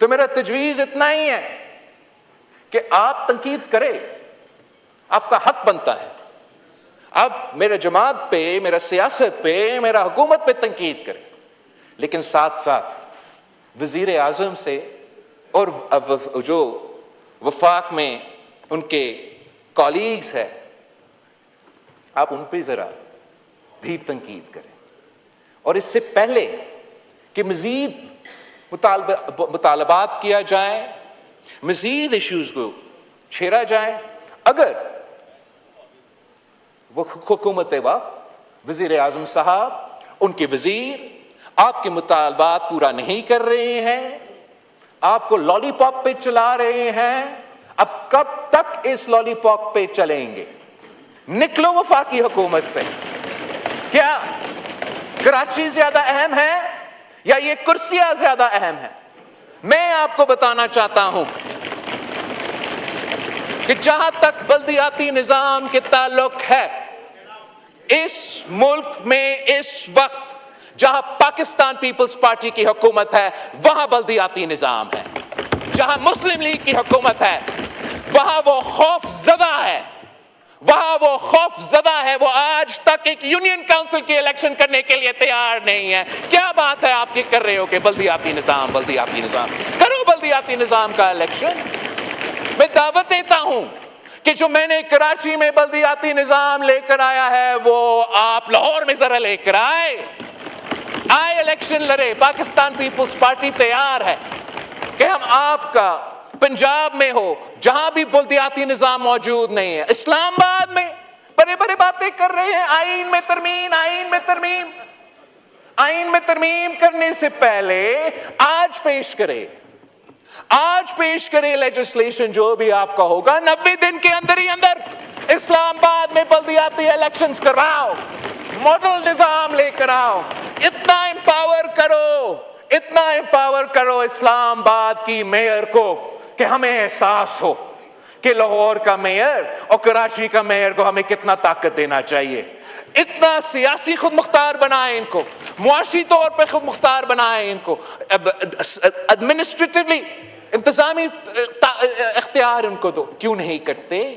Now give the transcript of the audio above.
تو میرا تجویز اتنا ہی ہے کہ آپ تنقید کریں، آپ کا حق بنتا ہے. اب میرے جماعت پہ، میرا سیاست پہ، میرا حکومت پہ تنقید کریں، لیکن ساتھ ساتھ وزیر اعظم سے اور جو وفاق میں ان کے کالیگز ہیں، آپ ان پہ ذرا بھی تنقید کریں. اور اس سے پہلے کہ مزید مطالبات کیا جائے، مزید ایشوز کو چھیڑا جائے، اگر وہ حکومت وقت، وزیر اعظم صاحب، ان کے وزیر آپ کے مطالبات پورا نہیں کر رہے ہیں، آپ کو لالی پاپ پہ چلا رہے ہیں، اب کب تک اس لالی پاپ پہ چلیں گے؟ نکلو وفاقی حکومت سے. کیا کراچی زیادہ اہم ہے یا یہ کرسیاں زیادہ اہم ہیں؟ میں آپ کو بتانا چاہتا ہوں کہ جہاں تک بلدیاتی نظام کے تعلق ہے، اس ملک میں اس وقت جہاں پاکستان پیپلز پارٹی کی حکومت ہے وہاں بلدیاتی نظام ہے. جہاں مسلم لیگ کی حکومت ہے وہاں وہ خوف زدہ ہے، وہاں وہ خوف زدہ ہے. وہ آج تک ایک یونین کاؤنسل کی الیکشن کرنے کے لیے تیار نہیں ہے. کیا بات ہے آپ کی کر رہے ہو کہ بلدیاتی نظام، بلدیاتی نظام کرو، بلدیاتی نظام کا الیکشن. میں دعوت دیتا ہوں کہ جو میں نے کراچی میں بلدیاتی نظام لے کر آیا ہے وہ آپ لاہور میں ذرا لے کر آئے الیکشن لڑے. پاکستان پیپلز پارٹی تیار ہے کہ ہم آپ کا پنجاب میں ہو جہاں بھی بلدیاتی نظام موجود نہیں ہے، اسلام آباد میں بڑے بڑے باتیں کر رہے ہیں، آئین میں ترمیم، آئین میں ترمیم. آئین میں ترمیم کرنے سے پہلے آج پیش کرے، آج پیش کرے لیجسلیشن جو بھی آپ کا ہوگا، 90 دن کے اندر ہی اندر اسلام آباد میں بلدیاتی الیکشنز کراؤ، ماڈل نظام لے کر آؤ. اتنا امپاور کرو، اتنا امپاور کرو اسلام آباد کی میئر کو کہ ہمیں احساس ہو کہ لاہور کا میئر اور کراچی کا میئر کو ہمیں کتنا طاقت دینا چاہیے. اتنا سیاسی خود مختار بنائیں ان کو، معاشی طور پہ خود مختار بنائیں ان کو، ایڈمنسٹریٹولی انتظامی اختیار ان کو دو. کیوں نہیں کرتے؟